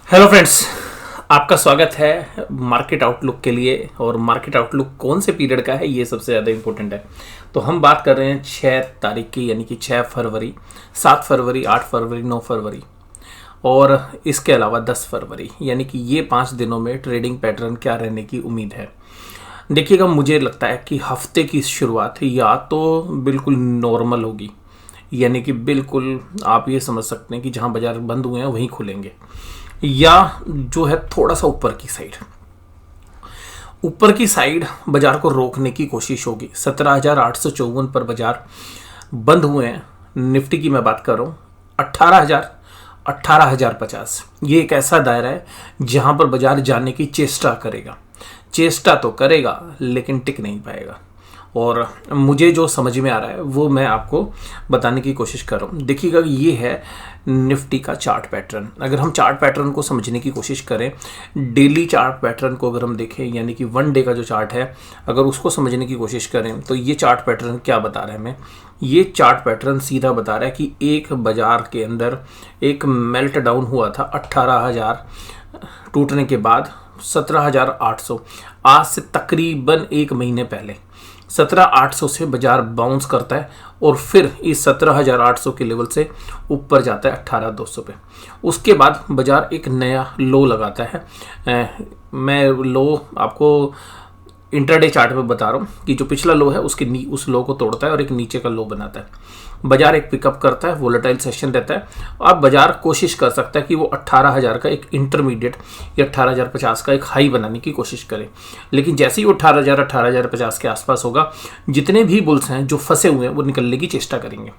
Hello friends, आपका स्वागत है मार्केट आउटलुक के लिए। और मार्केट आउटलुक कौन से पीरियड का है ये सबसे ज़्यादा इंपॉर्टेंट है। तो हम बात कर रहे हैं 6 तारीख की, यानी कि 6 फरवरी, 7 फरवरी, 8 फरवरी, 9 फरवरी और इसके अलावा 10 फरवरी, यानी कि ये 5 दिनों में ट्रेडिंग पैटर्न क्या रहने की उम्मीद है। देखिएगा, मुझे लगता है कि हफ्ते की शुरुआत या तो बिल्कुल नॉर्मल होगी, यानी कि बिल्कुल आप ये समझ सकते हैं कि जहाँ बाजार बंद हुए हैं वहीं खुलेंगे, या जो है थोड़ा सा ऊपर की साइड बाजार को रोकने की कोशिश होगी। 17,854 पर बाजार बंद हुए हैं। निफ्टी की मैं बात कर रहा हूँ, 18,000, 18,050, ये एक ऐसा दायरा है जहां पर बाजार जाने की चेष्टा तो करेगा लेकिन टिक नहीं पाएगा। और मुझे जो समझ में आ रहा है वो मैं आपको बताने की कोशिश कर रहा हूँ। देखिएगा, ये है निफ्टी का चार्ट पैटर्न। अगर हम चार्ट पैटर्न को समझने की कोशिश करें, डेली चार्ट पैटर्न को अगर हम देखें, यानी कि 1 डे का जो चार्ट है, अगर उसको समझने की कोशिश करें तो ये चार्ट पैटर्न क्या बता रहा है हमें। ये चार्ट पैटर्न सीधा बता रहा है कि एक बाजार के अंदर एक मेल्ट डाउन हुआ था 18,000 टूटने के बाद 17,800, आज से तकरीबन एक महीने पहले 17,800 से बाजार बाउंस करता है और फिर इस 17,800 के लेवल से ऊपर जाता है 18,200 पे। उसके बाद बाजार एक नया लो लगाता है। मैं लो आपको इंट्राडे चार्ट पे बता रहा हूँ कि जो पिछला लो है उस लो को तोड़ता है और एक नीचे का लो बनाता है। बाजार एक पिकअप करता है, वोलेटाइल सेशन रहता है। अब बाजार कोशिश कर सकता है कि वो 18,000 का एक इंटरमीडिएट या 18,050 का एक हाई बनाने की कोशिश करे। लेकिन जैसे ही वो 18,000, 18,050 के आसपास होगा, जितने भी बुल्स हैं जो फंसे हुए हैं वो निकलने की चेष्टा करेंगे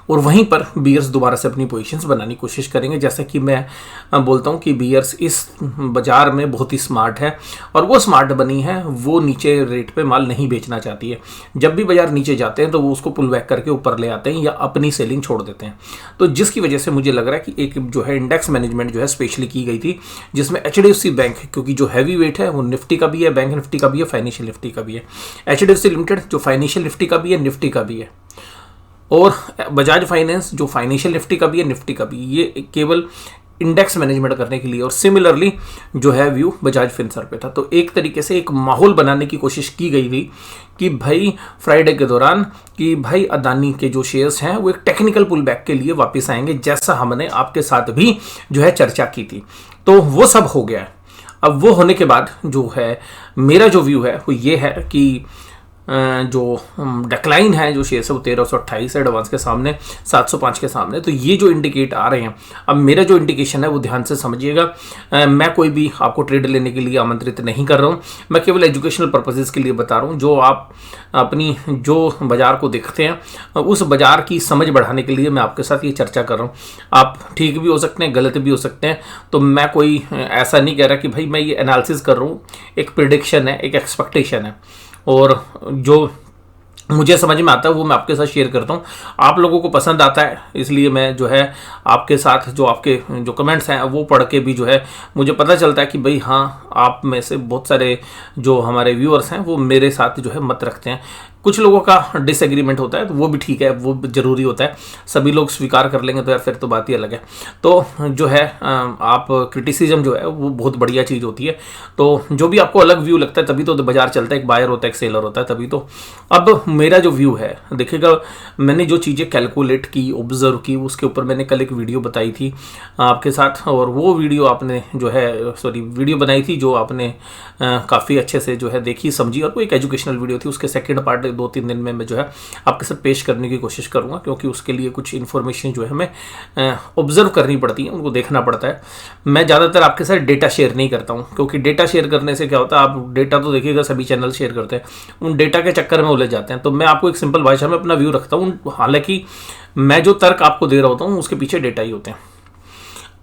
और वहीं पर बियर्स दोबारा से अपनी पोजीशंस बनाने की कोशिश करेंगे। जैसा कि मैं बोलता हूं कि बियर्स इस बाजार में बहुत ही स्मार्ट है और वो स्मार्ट बनी है, वो नीचे रेट पे माल नहीं बेचना चाहती है। जब भी बाजार नीचे जाते हैं तो वो उसको पुल बैक करके ऊपर ले आते हैं या अपनी सेलिंग छोड़ देते हैं। तो जिसकी वजह से मुझे लग रहा है कि एक जो है इंडेक्स मैनेजमेंट जो है स्पेशली की गई थी, जिसमें HDFC बैंक, क्योंकि जो हैवी वेट है वो निफ्टी का भी है, बैंक निफ्टी का भी है, फाइनेंशियल निफ्टी का भी है। HDFC लिमिटेड जो फाइनेंशियल निफ्टी का भी है, निफ्टी का भी है, और बजाज फाइनेंस जो फाइनेंशियल निफ्टी का भी है, निफ्टी का भी। ये केवल इंडेक्स मैनेजमेंट करने के लिए, और सिमिलरली जो है व्यू बजाज फिनसर्व पे था। तो एक तरीके से एक माहौल बनाने की कोशिश की गई थी कि भाई फ्राइडे के दौरान कि भाई अदानी के जो शेयर्स हैं वो एक टेक्निकल पुल बैक के लिए वापस आएंगे, जैसा हमने आपके साथ भी जो है चर्चा की थी। तो वो सब हो गया है। अब वो होने के बाद जो है मेरा जो व्यू है वो ये है कि जो डेक्लाइन है जो शेयर है वो 1328 है एडवांस के सामने, 705 के सामने। तो ये जो इंडिकेट आ रहे हैं, अब मेरा जो इंडिकेशन है वो ध्यान से समझिएगा। मैं कोई भी आपको ट्रेड लेने के लिए आमंत्रित नहीं कर रहा हूँ, मैं केवल एजुकेशनल पर्पसेस के लिए बता रहा हूँ। जो आप अपनी जो बाजार को देखते हैं उस बाजार की समझ बढ़ाने के लिए मैं आपके साथ ये चर्चा कर रहा हूँ। आप ठीक भी हो सकते हैं, गलत भी हो सकते हैं। तो मैं कोई ऐसा नहीं कह रहा कि भाई मैं ये एनालिसिस कर रहा हूँ, एक प्रिडिक्शन है, एक एक्सपेक्टेशन है, और जो मुझे समझ में आता है वो मैं आपके साथ शेयर करता हूँ। आप लोगों को पसंद आता है, इसलिए मैं जो है आपके साथ जो आपके जो कमेंट्स हैं वो पढ़ के भी जो है मुझे पता चलता है कि भाई हाँ, आप में से बहुत सारे जो हमारे व्यूअर्स हैं वो मेरे साथ जो है मत रखते हैं। कुछ लोगों का डिसएग्रीमेंट होता है तो वो भी ठीक है, वो ज़रूरी होता है। सभी लोग स्वीकार कर लेंगे तो यार फिर तो बात ही अलग है। तो जो है आप क्रिटिसिज्म जो है वो बहुत बढ़िया चीज़ होती है। तो जो भी आपको अलग व्यू लगता है तभी तो बाजार चलता है, एक बायर होता है, एक सेलर होता है, तभी तो। अब मेरा जो व्यू है, देखिएगा, मैंने जो चीज़ें कैलकुलेट की, ऑब्जर्व की, उसके ऊपर मैंने कल एक वीडियो बताई थी आपके साथ, और वो वीडियो आपने जो है वीडियो बनाई थी जो आपने काफ़ी अच्छे से जो है देखी, समझी, और वो एक एजुकेशनल वीडियो थी। उसके सेकेंड पार्ट 2-3 दिन में मैं जो है आपके साथ पेश करने की कोशिश करूंगा, क्योंकि उसके लिए कुछ इन्फॉर्मेशन जो है हमें ऑब्जर्व करनी पड़ती है, उनको देखना पड़ता है। मैं ज़्यादातर आपके साथ डेटा शेयर नहीं करता हूं, क्योंकि डेटा शेयर करने से क्या होता है, आप डेटा तो देखिएगा सभी चैनल शेयर करते हैं, उन डेटा के चक्कर में उलझ जाते हैं। तो मैं आपको एक सिंपल भाषा में अपना व्यू रखता हूँ, हालांकि मैं जो तर्क आपको दे रहा होता हूँ उसके पीछे डेटा ही होते हैं।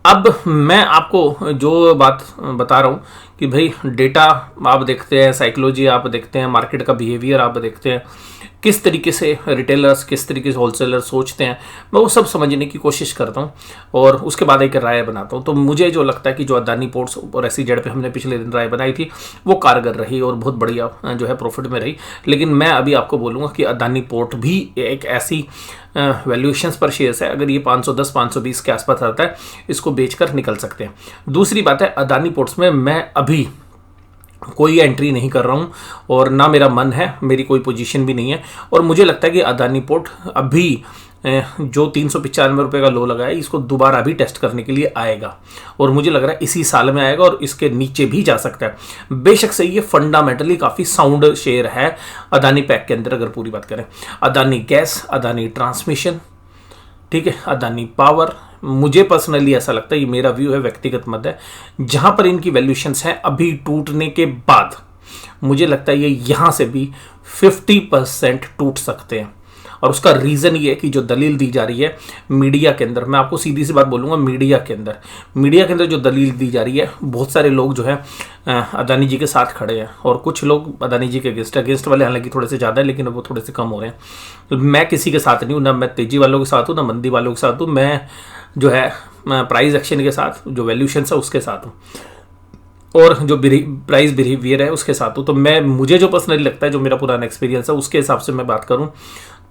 अब मैं आपको जो बात बता रहा हूँ कि भाई डेटा आप देखते हैं, साइकोलॉजी आप देखते हैं, मार्केट का बिहेवियर आप देखते हैं, किस तरीके से रिटेलर्स, किस तरीके से होलसेलर सोचते हैं, मैं वो सब समझने की कोशिश करता हूँ और उसके बाद एक राय बनाता हूँ। तो मुझे जो लगता है कि जो अदानी पोर्ट्स और SEZ पे हमने पिछले दिन राय बनाई थी वो कारगर रही और बहुत बढ़िया जो है प्रॉफिट में रही। लेकिन मैं अभी आपको बोलूँगा कि अदानी पोर्ट भी एक ऐसी वैल्यूएशंस पर शेयर्स है, अगर ये 510 520 के आसपास आता है इसको बेचकर निकल सकते हैं। दूसरी बात है, अदानी पोर्ट्स में मैं अभी कोई एंट्री नहीं कर रहा हूँ और ना मेरा मन है, मेरी कोई पोजीशन भी नहीं है। और मुझे लगता है कि अदानी पोर्ट अभी जो 395 रुपये का लो लगा है इसको दोबारा भी टेस्ट करने के लिए आएगा और मुझे लग रहा है इसी साल में आएगा और इसके नीचे भी जा सकता है। बेशक से ये फंडामेंटली काफ़ी साउंड शेयर है अदानी पैक के अंदर। अगर पूरी बात करें, अदानी गैस, अदानी ट्रांसमिशन, ठीक है, अदानी पावर, मुझे पर्सनली ऐसा लगता है, ये मेरा व्यू है, व्यक्तिगत मत है, जहां पर इनकी वैल्यूएशंस हैं अभी टूटने के बाद मुझे लगता है ये यहां से भी 50% टूट सकते हैं। और उसका रीज़न ये है कि जो दलील दी जा रही है मीडिया के अंदर, मैं आपको सीधी सी बात बोलूँगा, मीडिया के अंदर जो दलील दी जा रही है, बहुत सारे लोग जो है अदानी जी के साथ खड़े हैं और कुछ लोग अदानी जी के अगेंस्ट वाले हालांकि थोड़े से ज़्यादा है लेकिन वो थोड़े से कम हो रहे हैं। मैं किसी के साथ नहीं हूँ, ना मैं तेजी वालों के साथ हूँ ना मंदी वालों के साथ हूँ, मैं जो है प्राइस एक्शन के साथ, जो वैल्यूशन है उसके साथ हूँ और जो प्राइस बिहेवियर है उसके साथ हूँ। तो मुझे जो पर्सनली लगता है, जो मेरा पुराना एक्सपीरियंस है उसके हिसाब से मैं बात करूँ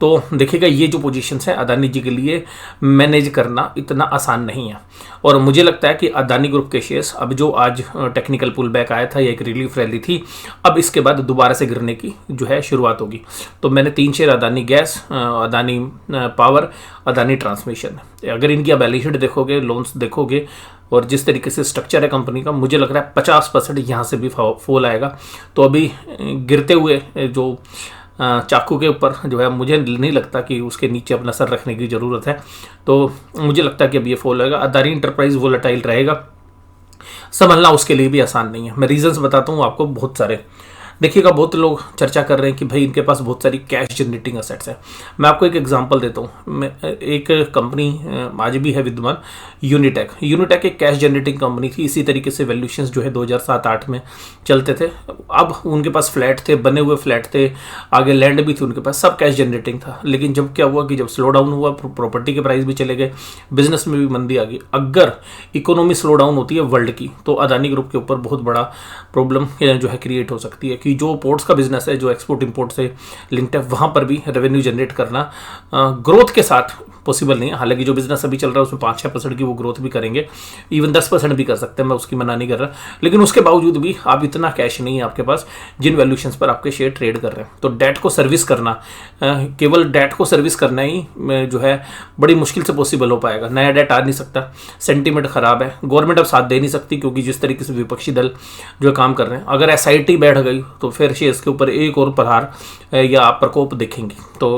तो देखिएगा ये जो पोजीशंस हैं अदानी जी के लिए मैनेज करना इतना आसान नहीं है। और मुझे लगता है कि अदानी ग्रुप के शेयर्स अब जो आज टेक्निकल पुल बैक आया था, ये एक रिलीफ रैली थी, अब इसके बाद दोबारा से गिरने की जो है शुरुआत होगी। तो मैंने 3 share Adani gas, Adani power, Adani transmission, अगर इनकी आप बैलेंस शीट देखोगे, लोन्स देखोगे और जिस तरीके से स्ट्रक्चर है कंपनी का, मुझे लग रहा है 50% यहाँ से भी फॉल आएगा। तो अभी गिरते हुए जो चाकू के ऊपर जो है मुझे नहीं लगता कि उसके नीचे अपना सर रखने की ज़रूरत है। तो मुझे लगता है कि अब ये फॉल होगा। अदानी इंटरप्राइज वोलेटाइल रहेगा, संभलना उसके लिए भी आसान नहीं है। मैं रीजंस बताता हूँ आपको बहुत सारे। देखिएगा, बहुत लोग चर्चा कर रहे हैं कि भाई इनके पास बहुत सारी कैश जनरेटिंग असेट्स है। मैं आपको एक एग्जांपल देता हूँ। एक कंपनी आज भी है विद्यमान, यूनिटेक एक कैश जनरेटिंग कंपनी थी। इसी तरीके से वैल्यूशंस जो है 2007-8 में चलते थे। अब उनके पास फ्लैट थे, बने हुए फ्लैट थे, आगे लैंड भी थी उनके पास, सब कैश जनरेटिंग था। लेकिन जब क्या हुआ कि जब स्लो डाउन हुआ, प्रॉपर्टी के प्राइस भी चले गए, बिजनेस में भी मंदी आ गई। अगर इकोनॉमी स्लो डाउन होती है वर्ल्ड की तो अदानी ग्रुप के ऊपर बहुत बड़ा प्रॉब्लम जो है क्रिएट हो सकती है कि जो पोर्ट्स का बिजनेस है, जो एक्सपोर्ट इंपोर्ट से लिंक्ड है, वहां पर भी रेवेन्यू जनरेट करना ग्रोथ के साथ पॉसिबल नहीं है। हालांकि जो बिजनेस अभी चल रहा है उसमें 5-6% की वो ग्रोथ भी करेंगे, इवन 10% भी कर सकते हैं, मैं उसकी मना नहीं कर रहा। लेकिन उसके बावजूद भी आप इतना कैश नहीं है आपके पास जिन वैल्यूशंस पर आपके शेयर ट्रेड कर रहे हैं। तो डेट को सर्विस करना, केवल डेट को सर्विस करना ही जो है बड़ी मुश्किल से पॉसिबल हो पाएगा। नया डेट आ नहीं सकता, सेंटीमेंट खराब है, गवर्नमेंट अब साथ दे नहीं सकती क्योंकि जिस तरीके से विपक्षी दल जो है काम कर रहे हैं। अगर SIT बैठ गई तो फिर शेयर्स के ऊपर एक और प्रहार या प्रकोप देखेंगे। तो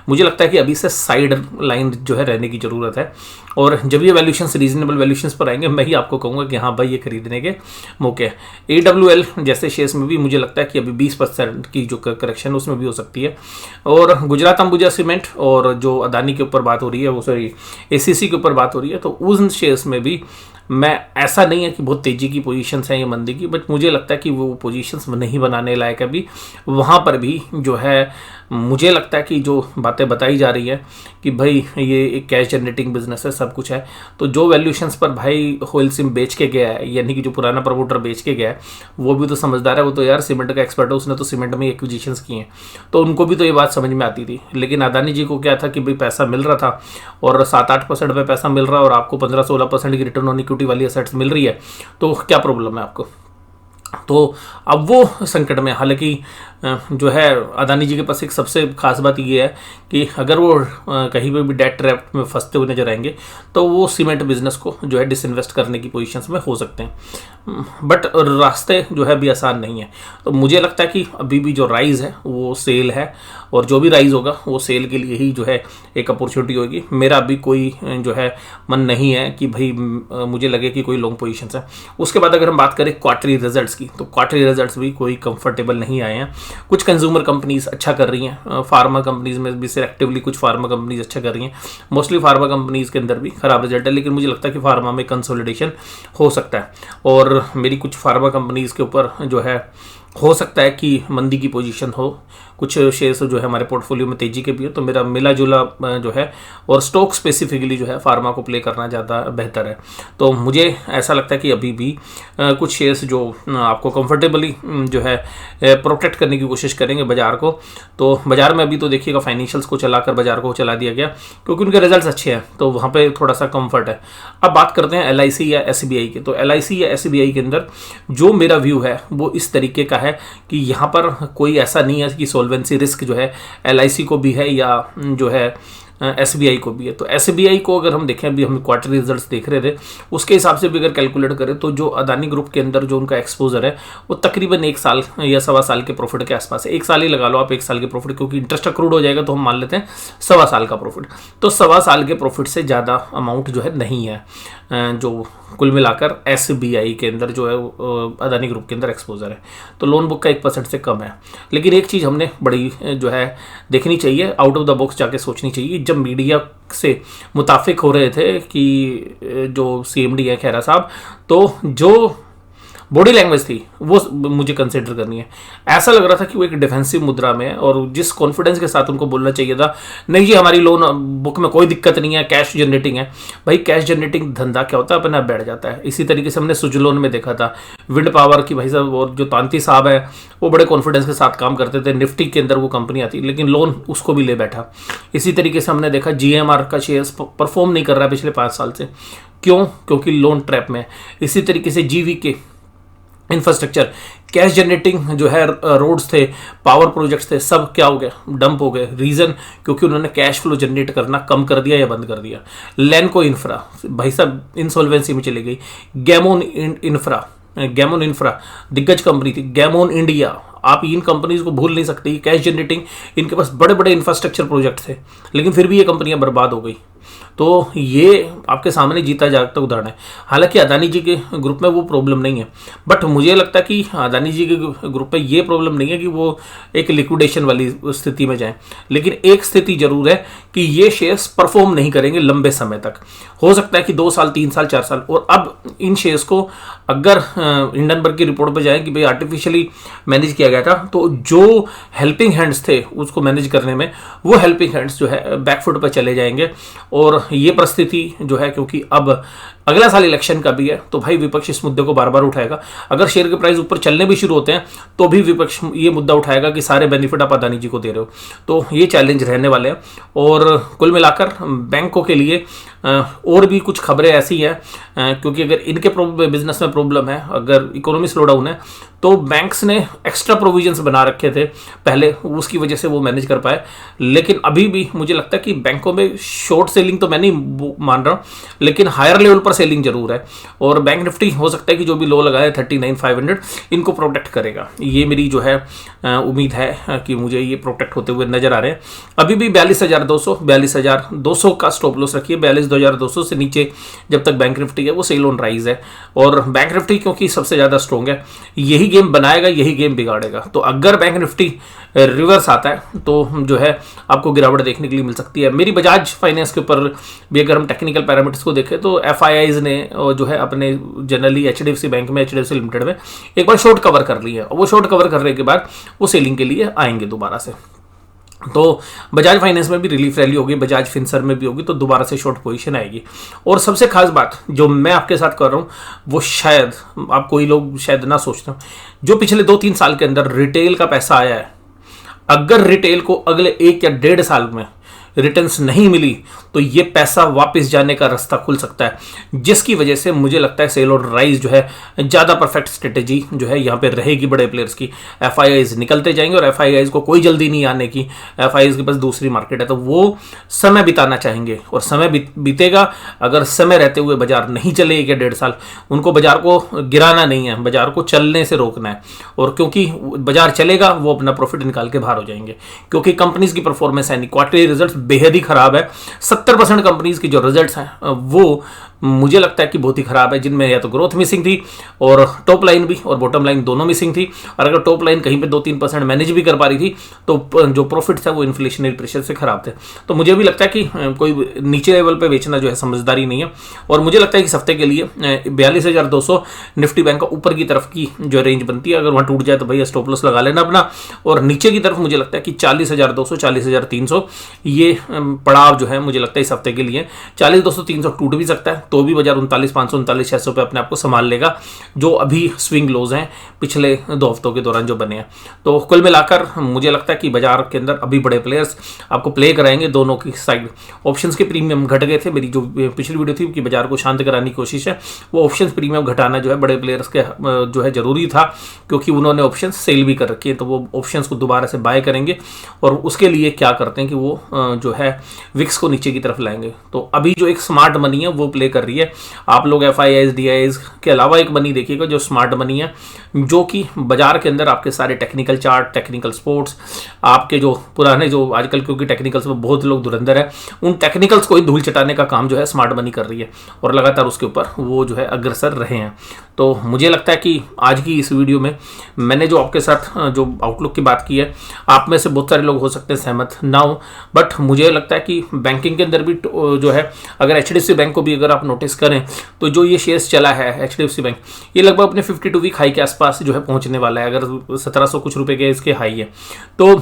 मुझे लगता है कि अभी से साइड लाइन जो है रहने की ज़रूरत है और जब ये वैल्यूशंस रीजनेबल वैल्यूशंस पर आएंगे मैं ही आपको कहूँगा कि हाँ भाई ये खरीदने के मौके हैं। AWL जैसे शेयर्स में भी मुझे लगता है कि अभी 20% की जो करेक्शन उसमें भी हो सकती है। और गुजरात अंबुजा सीमेंट और जो अदानी के ऊपर बात हो रही है, वो सॉरी ACC के ऊपर बात हो रही है, तो उन शेयर्स में भी मैं, ऐसा नहीं है कि बहुत तेज़ी की पोजीशंस हैं ये मंदी की, बट मुझे लगता है कि वो पोजीशंस नहीं बनाने लायक अभी। वहाँ पर भी जो है मुझे लगता है कि जो बातें बताई जा रही है कि भाई ये एक कैश जनरेटिंग बिजनेस है, सब कुछ है, तो जो वैल्यूशंस पर भाई होल सिम बेच के गया है, यानी कि जो पुराना प्रमोटर बेच के गया है, वो भी तो समझदार है, वो तो यार सीमेंट का एक्सपर्ट है, उसने तो सीमेंट में एक्विजिशंस किए हैं, तो उनको भी तो ये बात समझ में आती थी। लेकिन अदानी जी को क्या था कि भाई पैसा मिल रहा था और 7-8% पे पैसा मिल रहा है और आपको 15-16% की रिटर्न ऑन इक्विटी वाली एसेट्स मिल रही है, तो क्या प्रॉब्लम है आपको? तो अब वो संकट में, हालांकि जो है अदानी जी के पास एक सबसे खास बात ये है कि अगर वो कहीं पे भी डेट ट्रैप में फंसते हुए नजर आएंगे तो वो सीमेंट बिजनेस को जो है डिसइन्वेस्ट करने की पोजीशंस में हो सकते हैं, बट रास्ते जो है अभी आसान नहीं है। तो मुझे लगता है कि अभी भी जो राइज है वो सेल है और जो भी राइज होगा वो सेल के लिए ही जो है एक अपॉर्चुनिटी होगी। मेरा अभी कोई जो है मन नहीं है कि भाई मुझे लगे कि कोई लॉन्ग पोजीशंस है। उसके बाद अगर हम बात करें क्वार्टरली रिजल्ट्स की, तो क्वार्टरली रिजल्ट्स भी कोई कंफर्टेबल नहीं आए हैं। कुछ कंज्यूमर कंपनीज अच्छा कर रही हैं, फार्मा कंपनीज में भी सिलेक्टिवली कुछ फार्मा कंपनीज अच्छा कर रही हैं, मोस्टली फार्मा कंपनीज के अंदर भी खराब रिजल्ट है, लेकिन मुझे लगता है कि फार्मा में कंसोलिडेशन हो सकता है। और मेरी कुछ फार्मा कंपनीज के ऊपर जो है हो सकता है कि मंदी की पोजीशन हो, कुछ शेयर्स जो है हमारे पोर्टफोलियो में तेजी के भी हो, तो मेरा मिला जुला जो है और स्टॉक स्पेसिफिकली जो है फार्मा को प्ले करना ज़्यादा बेहतर है। तो मुझे ऐसा लगता है कि अभी भी कुछ शेयर्स जो आपको कंफर्टेबली जो है प्रोटेक्ट करने की कोशिश करेंगे बाजार को। तो बाजार में अभी तो देखिएगा फाइनेंशियल्स को चलाकर बाजार को चला दिया गया क्योंकि उनके रिजल्ट्स अच्छे हैं, तो वहाँ पे थोड़ा सा कंफर्ट है। अब बात करते हैं LIC या SBI के। तो LIC या SBI के अंदर जो मेरा व्यू है वो इस तरीके का है कि यहाँ पर कोई ऐसा नहीं है कि सॉल्वेंसी रिस्क जो है LIC को भी है या जो है SBI को भी है। तो SBI को अगर हम देखें, अभी हम क्वार्टरली रिजल्ट्स देख रहे थे, उसके हिसाब से भी अगर कैलकुलेट करें तो जो अदानी ग्रुप के अंदर जो उनका एक्सपोजर है वो तकरीबन 1 साल या 1.25 साल के प्रॉफिट के आसपास है। 1 साल ही लगा लो आप, 1 साल के प्रॉफिट, क्योंकि इंटरेस्ट अक्रूड हो जाएगा तो हम मान लेते हैं 1.25 साल का प्रॉफिट। तो 1.25 साल के प्रॉफिट से ज़्यादा अमाउंट जो है नहीं है जो कुल मिलाकर SBI के अंदर जो है अदानी ग्रुप के अंदर एक्सपोजर है। तो लोन बुक का 1% से कम है। लेकिन एक चीज़ हमने बड़ी जो है देखनी चाहिए, आउट ऑफ द बॉक्स जाके सोचनी चाहिए। जब मीडिया से मुताफिक हो रहे थे कि जो CMD है खैरा साहब, तो जो बॉडी लैंग्वेज थी वो मुझे कंसिडर करनी है। ऐसा लग रहा था कि वो एक डिफेंसिव मुद्रा में है और जिस कॉन्फिडेंस के साथ उनको बोलना चाहिए था, नहीं जी हमारी लोन बुक में कोई दिक्कत नहीं है, कैश जनरेटिंग है। भाई कैश जनरेटिंग धंधा क्या होता है, अपने आप बैठ जाता है। इसी तरीके से हमने सुजलोन में देखा था, विंड पावर की भाई साहब, और जो तांती साहब है वो बड़े कॉन्फिडेंस के साथ काम करते थे, निफ्टी के अंदर वो कंपनी आती, लेकिन लोन उसको भी ले बैठा। इसी तरीके से हमने देखा GMR का शेयर्स परफॉर्म नहीं कर रहा है पिछले 5 साल से। क्यों? क्योंकि लोन ट्रैप में। इसी तरीके से GVK इंफ्रास्ट्रक्चर, कैश जनरेटिंग जो है रोड्स थे, पावर प्रोजेक्ट्स थे, सब क्या हो गया, डंप हो गए। रीजन क्योंकि उन्होंने कैश फ्लो जनरेट करना कम कर दिया या बंद कर दिया। लैंको इंफ्रा भाई साहब इंसॉल्वेंसी में चली गई। गैमोन इंफ्रा दिग्गज कंपनी थी, गैमोन इंडिया, आप इन कंपनीज को भूल नहीं सकते। कैश जनरेटिंग, इनके पास बड़े बड़े इंफ्रास्ट्रक्चर प्रोजेक्ट थे, लेकिन फिर भी ये कंपनियां बर्बाद हो गई। तो ये आपके सामने जीता जागता उदाहरण है। हालांकि अदानी जी के ग्रुप में वो प्रॉब्लम नहीं है, बट मुझे लगता है कि अदानी जी के ग्रुप में ये प्रॉब्लम नहीं है कि वो एक लिक्विडेशन वाली स्थिति में जाएं, लेकिन एक स्थिति जरूर है कि ये शेयर्स परफॉर्म नहीं करेंगे लंबे समय तक। हो सकता है कि 2 साल, 3 साल, 4 साल। और अब इन शेयर्स को अगर हिंडनबर्ग की रिपोर्ट पर जाए कि भाई आर्टिफिशियली मैनेज किया गया था, तो जो हेल्पिंग हैंड्स थे उसको मैनेज करने में, वो हेल्पिंग हैंड्स जो है बैकफुट पर चले जाएंगे। और ये परिस्थिति जो है, क्योंकि अब अगला साल इलेक्शन का भी है, तो भाई विपक्ष इस मुद्दे को बार बार उठाएगा। अगर शेयर के प्राइस ऊपर चलने भी शुरू होते हैं तो भी विपक्ष ये मुद्दा उठाएगा कि सारे बेनिफिट आप अदानी जी को दे रहे हो। तो ये चैलेंज रहने वाले हैं। और कुल मिलाकर बैंकों के लिए और भी कुछ खबरें ऐसी हैं, क्योंकि अगर इनके बिजनेस में प्रॉब्लम है, अगर इकोनॉमी स्लो डाउन है, तो बैंक्स ने एक्स्ट्रा प्रोविजंस बना रखे थे पहले, उसकी वजह से वो मैनेज कर पाए। लेकिन अभी भी मुझे लगता है कि बैंकों में शॉर्ट सेलिंग तो मैं नहीं मान रहा हूँ, लेकिन हायर लेवल पर सेलिंग जरूर है। और बैंक निफ्टी हो सकता है कि जो भी लो लगाए 39,500 इनको प्रोटेक्ट करेगा। ये मेरी जो है उम्मीद है कि मुझे ये प्रोटेक्ट होते हुए नजर आ रहे हैं। अभी भी 42,200 का स्टॉप लॉस रखिए। 42,200 से नीचे जब तक बैंक निफ्टी है वो सेल ऑन राइज है। और बैंक निफ्टी क्योंकि सबसे ज्यादा स्ट्रॉन्ग है, यही गेम बनाएगा, यही गेम बिगाड़ेगा। तो अगर बैंक निफ्टी रिवर्स आता है तो जो है आपको गिरावट देखने के लिए मिल सकती है। मेरी बजाज फाइनेंस के ऊपर भी अगर हम टेक्निकल पैरामीटर्स को देखें तो FIIs ने जो है अपने जनरली HDFC बैंक में, HDFC लिमिटेड में एक बार शॉर्ट कवर कर ली है, और वो शॉर्ट कवर करने के बाद वो सेलिंग के लिए आएंगे दोबारा से। तो बजाज फाइनेंस में भी रिलीफ रैली होगी, बजाज फिनसर में भी होगी, तो दोबारा से शॉर्ट पोजीशन आएगी। और सबसे खास बात जो मैं आपके साथ कर रहा हूँ वो शायद आप कोई लोग शायद ना सोचते हो, जो पिछले 2-3 साल के अंदर रिटेल का पैसा आया है, अगर रिटेल को अगले 1 या 1.5 साल में रिटर्न्स नहीं मिली तो ये पैसा वापस जाने का रास्ता खुल सकता है, जिसकी वजह से मुझे लगता है सेल और राइज जो है ज़्यादा परफेक्ट स्ट्रेटेजी जो है यहाँ पे रहेगी बड़े प्लेयर्स की। FIIs निकलते जाएंगे और FIIs को कोई जल्दी नहीं आने की, FIIs के पास दूसरी मार्केट है, तो वो समय बिताना चाहेंगे और समय बीतेगा। अगर समय रहते हुए बाजार नहीं चले 1 या 1.5 साल, उनको बाजार को गिराना नहीं है, बाजार को चलने से रोकना है। और क्योंकि बाजार चलेगा वो अपना प्रॉफिट निकाल के बाहर हो जाएंगे, क्योंकि कंपनीज की परफॉर्मेंस है नहीं, क्वार्टरली रिजल्ट बेहद ही खराब है। 70% कंपनीज की जो रिजल्ट्स हैं वो मुझे लगता है कि बहुत ही खराब है, जिनमें या तो ग्रोथ मिसिंग थी और टॉप लाइन भी और बॉटम लाइन दोनों मिसिंग थी। और अगर टॉप लाइन कहीं पे 2-3% मैनेज भी कर पा रही थी तो जो प्रॉफिट्स है वो इन्फ्लेशनरी प्रेशर से खराब थे। तो मुझे भी लगता है कि कोई नीचे लेवल पे बेचना जो है समझदारी नहीं है। और मुझे लगता है कि इस हफ्ते के लिए 42,200 निफ्टी बैंक का ऊपर की तरफ की जो रेंज बनती है, अगर वहाँ टूट जाए तो भैया स्टॉप लॉस लगा लेना अपना। और नीचे की तरफ मुझे लगता है कि 40,200 40,300 ये पड़ाव जो है मुझे लगता है इस हफ्ते के लिए 40,200-300 टूट भी सकता है, तो भी बाजार 39,500 39,600 पे अपने आप को संभाल लेगा, जो अभी स्विंग लोज हैं पिछले 2 हफ्तों के दौरान जो बने हैं। तो कुल मिलाकर मुझे लगता है कि बाजार के अंदर अभी बड़े प्लेयर्स आपको प्ले कराएंगे दोनों की साइड। ऑप्शंस के प्रीमियम घट गए थे, मेरी जो पिछली वीडियो थी कि बाजार को शांत कराने की कोशिश है, वो ऑप्शंस प्रीमियम घटाना जो है बड़े प्लेयर्स के जो है जरूरी था, क्योंकि उन्होंने ऑप्शंस सेल भी कर रखी है। तो वो ऑप्शंस को दोबारा से बाय करेंगे और उसके लिए क्या करते हैं कि वो जो है विक्स को नीचे की तरफ लाएंगे। तो अभी जो एक स्मार्ट मनी है वो प्ले कर रही है। आप लोग FIIs DIIs के अलावा एक मनी देखिएगा जो स्मार्ट मनी है, जो कि बाजार के अंदर आपके सारे टेक्निकल चार्ट, टेक्निकल स्पोर्ट्स, आपके जो पुराने जो आजकल क्योंकि टेक्निकल्स में बहुत लोग धुरंधर है, उन टेक्निकल्स को ही धूल चटाने का काम जो है स्मार्ट मनी कर रही है और लगातार उसके ऊपर वो जो है अग्रसर रहे हैं। तो मुझे लगता है कि आज की इस वीडियो में मैंने जो आपके साथ जो आउटलुक की बात की है, आप में से बहुत सारे लोग हो सकते हैं सहमत ना हो, बट मुझे लगता है कि बैंकिंग के अंदर भी जो है, अगर HDFC बैंक को भी अगर आप नोटिस करें तो जो ये शेयर्स चला है HDFC बैंक, ये लगभग अपने 52 वीक हाई के आसपास जो है पहुंचने वाला है। अगर 1700 कुछ रुपए के इसके हाई है तो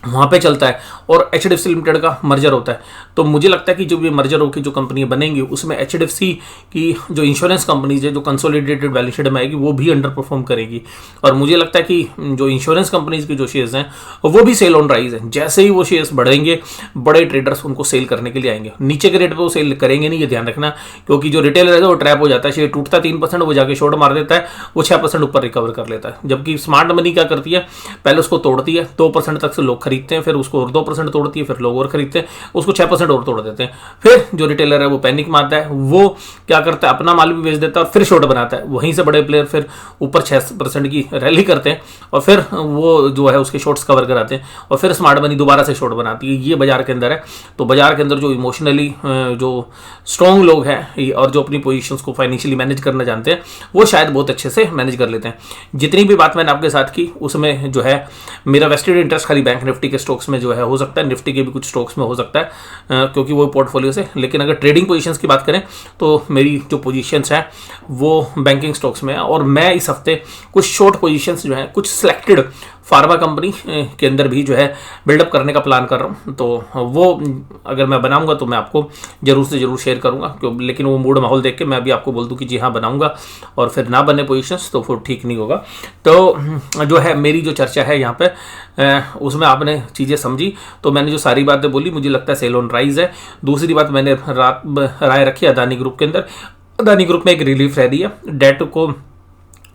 वहाँ पे चलता है और HDFC लिमिटेड का मर्जर होता है। तो मुझे लगता है कि जो भी मर्जर होकर जो कंपनियां बनेंगी उसमें HDFC की जो इंश्योरेंस कंपनीज है जो कंसोलिडेटेड बैलेंस शीट में आएगी वो भी अंडर परफॉर्म करेगी। और मुझे लगता है कि जो इंश्योरेंस कंपनीज के जो शेयर्स हैं वो भी सेल ऑन राइज हैं। जैसे ही वो शेयर्स बढ़ेंगे बड़े ट्रेडर्स उनको सेल करने के लिए आएंगे। नीचे के रेट पर वो सेल करेंगे नहीं, ये ध्यान रखना, क्योंकि जो रिटेलर है वो ट्रैप हो जाता है। शेयर टूटता 3%, वो जाके शॉर्ट मार देता है, वो 6% ऊपर रिकवर कर लेता है। जबकि स्मार्ट मनी क्या करती है, पहले उसको तोड़ती है, 2% तक से लोग खरीदते हैं, फिर उसको 2% तोड़ती है, फिर लोग और खरीदते हैं, उसको 6% और तोड़ देते हैं। फिर जो रिटेलर है वो पैनिक मारता है, वो क्या करता है अपना माल भी बेच देता है और फिर शॉर्ट बनाता है। वहीं से बड़े प्लेयर फिर ऊपर 6% की रैली करते हैं और फिर वो जो है उसके शॉर्ट्स कवर कराते हैं और फिर स्मार्ट मनी दोबारा से शॉर्ट बनाती है। ये बाजार के अंदर है। तो बाजार के अंदर जो इमोशनली जो स्ट्रॉन्ग लोग हैं और जो अपनी पोजीशंस को फाइनेंशियली मैनेज करना जानते हैं वो शायद बहुत अच्छे से मैनेज कर लेते हैं। जितनी भी बात मैंने आपके साथ की उसमें जो है मेरा वेस्टेड इंटरेस्ट खाली बैंक निफ्टी के स्टॉक्स में जो है हो सकता है, निफ्टी के भी कुछ स्टॉक्स में हो सकता है क्योंकि वो पोर्टफोलियो से। लेकिन अगर ट्रेडिंग पोजीशंस की बात करें तो मेरी जो पोजीशंस हैं वो बैंकिंग स्टॉक्स में है। और मैं इस हफ्ते कुछ शॉर्ट पोजीशंस जो हैं कुछ सिलेक्टेड फार्मा कंपनी के अंदर भी जो है बिल्डअप करने का प्लान कर रहा हूँ। तो वो अगर मैं बनाऊंगा तो मैं आपको जरूर से जरूर शेयर करूंगा, लेकिन वो मूड माहौल देख के मैं भी आपको बोल दूं कि जी हाँ बनाऊंगा और फिर ना बने पोजीशंस तो फिर ठीक नहीं होगा। तो जो है मेरी जो चर्चा है यहाँ पे उसमें आपने चीज़ें समझी, तो मैंने जो सारी बातें बोली मुझे लगता है सेल ऑन राइज है। दूसरी बात मैंने राय रखी अदानी ग्रुप के अंदर, अदानी ग्रुप में एक रिलीफ रह रही है डेट को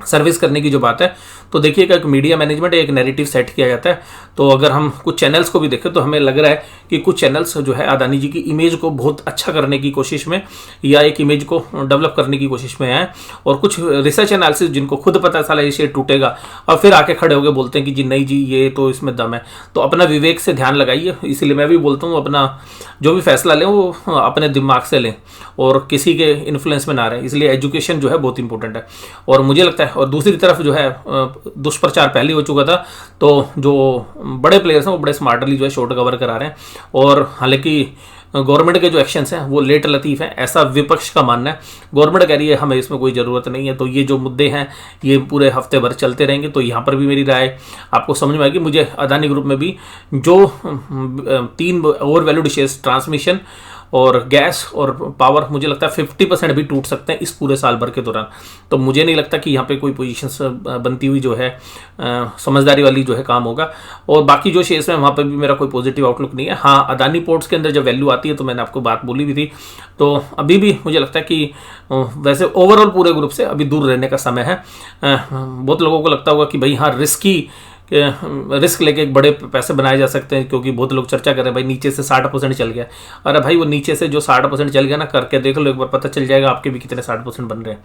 सर्विस करने की जो बात है। तो देखिएगा एक मीडिया मैनेजमेंट एक नैरेटिव सेट किया जाता है। तो अगर हम कुछ चैनल्स को भी देखें तो हमें लग रहा है कि कुछ चैनल्स जो है अदानी जी की इमेज को बहुत अच्छा करने की कोशिश में या एक इमेज को डेवलप करने की कोशिश में आए, और कुछ रिसर्च एनालिसिस जिनको खुद पता साला ये शेयर टूटेगा और फिर आके खड़े होकर बोलते हैं कि जी नहीं जी ये तो इसमें दम है। तो अपना विवेक से ध्यान लगाइए। इसलिए मैं भी बोलता हूँ अपना जो भी फैसला लें वो अपने दिमाग से लें और किसी के इन्फ्लुएंस में ना रहे। इसलिए एजुकेशन जो है बहुत इंपॉर्टेंट है। और मुझे लगता है और दूसरी तरफ जो है दुष्प्रचार पहले हो चुका था, तो जो बड़े प्लेयर्स हैं वो बड़े स्मार्टली जो है शॉर्ट कवर करा रहे हैं। और हालांकि गवर्नमेंट के जो एक्शंस हैं वो लेट लतीफ़ हैं, ऐसा विपक्ष का मानना है। गवर्नमेंट कह रही है हमें इसमें कोई ज़रूरत नहीं है। तो ये जो मुद्दे हैं ये पूरे हफ्ते भर चलते रहेंगे। तो यहाँ पर भी मेरी राय आपको समझ में आएगी। मुझे अदानी ग्रुप में भी जो 3 ओवर वैल्यूड शेयर्स ट्रांसमिशन और गैस और पावर मुझे लगता है 50% भी टूट सकते हैं इस पूरे साल भर के दौरान। तो मुझे नहीं लगता कि यहाँ पे कोई पोजीशंस बनती हुई जो है समझदारी वाली जो है काम होगा। और बाकी जो शेयर्स हैं वहाँ पे भी मेरा कोई पॉजिटिव आउटलुक नहीं है। हाँ अदानी पोर्ट्स के अंदर जब वैल्यू आती है तो मैंने आपको बात बोली भी थी। तो अभी भी मुझे लगता है कि वैसे ओवरऑल पूरे ग्रुप से अभी दूर रहने का समय है। बहुत लोगों को लगता होगा कि भाई हाँ रिस्की रिस्क लेके एक बड़े पैसे बनाए जा सकते हैं, क्योंकि बहुत लोग चर्चा कर रहे हैं भाई नीचे से 60% चल गया। अरे भाई वो नीचे से जो 60% चल गया ना, करके देख लो एक बार, पता चल जाएगा आपके भी कितने 60% बन रहे हैं।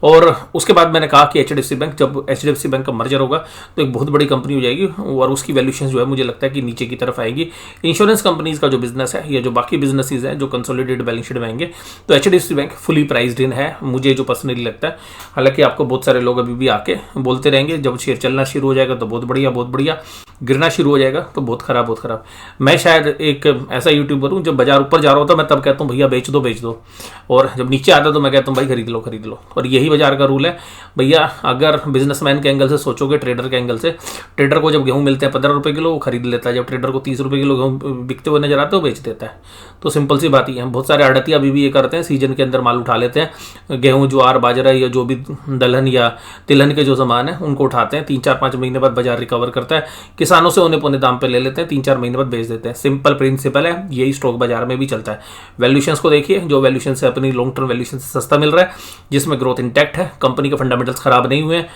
और उसके बाद मैंने कहा कि HDFC बैंक, जब HDFC बैंक का मर्जर होगा तो एक बहुत बड़ी कंपनी हो जाएगी और उसकी वैल्यूएशन जो है मुझे लगता है कि नीचे की तरफ आएगी। इंश्योरेंस कंपनीज का जो बिजनेस है या जो बाकी बिजनेसेस हैं जो कंसोलिडेटेड बैलेंस शीट में आएंगे, तो HDFC बैंक फुली प्राइस्ड इन है, मुझे जो पर्सनली लगता है। हालांकि आपको बहुत सारे लोग अभी भी आके बोलते रहेंगे जब शेयर चलना शुरू हो जाएगा तो बहुत बढ़िया बहुत बढ़िया, गिरना शुरू हो जाएगा तो बहुत खराब बहुत खराब। मैं शायद एक ऐसा यूट्यूबर हूँ, जब बाजार ऊपर जा रहा होता है मैं तब कहता हूँ भैया बेच दो, और जब नीचे आता तो मैं कहता हूँ भाई खरीद लो। और यही बाजार का रूल है भैया। अगर बिजनेसमैन के एंगल से सोचोगे, ट्रेडर के एंगल से, ट्रेडर को जब गेहूँ मिलते हैं 15 रुपये किलो वो खरीद लेता है, जब ट्रेडर को 30 रुपये किलो गेहूँ बिकते हुए नजर आते हैं वो बेच देता है। तो सिंपल सी बात ही है। बहुत सारे आड़तिया अभी भी ये करते हैं, सीजन के अंदर माल उठा लेते हैं, गेहूँ ज्वार बाजरा या जो भी दलहन या तिलहन के जो सामान है उनको उठाते हैं, 3-4-5 महीने बाद बाजार रिकवर करता है, किसानों से औने पौने दाम पे ले लेते हैं, 3-4 महीने बाद बेच देते हैं। सिंपल प्रिंसिपल है, यही स्टॉक बाजार में भी चलता है। वैल्यूएशंस को देखिए, जो वैल्यूएशन से अपनी लॉन्ग टर्म वैल्यूएशन से सस्ता मिल रहा है, जिसमें ग्रोथ इंटैक्ट है, कंपनी के फंडामेंटल्स खराब नहीं हुए हैं,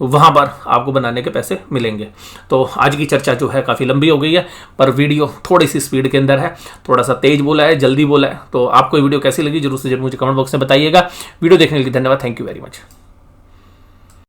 वहाँ पर आपको बनाने के पैसे मिलेंगे। तो आज की चर्चा जो है काफ़ी लंबी हो गई है, पर वीडियो थोड़ी सी स्पीड के अंदर है, थोड़ा सा तेज बोला है, जल्दी बोला है। तो आपको ये वीडियो कैसी लगी जरूर से जरूर मुझे कमेंट बॉक्स में बताइएगा। वीडियो देखने के लिए धन्यवाद, थैंक यू वेरी मच।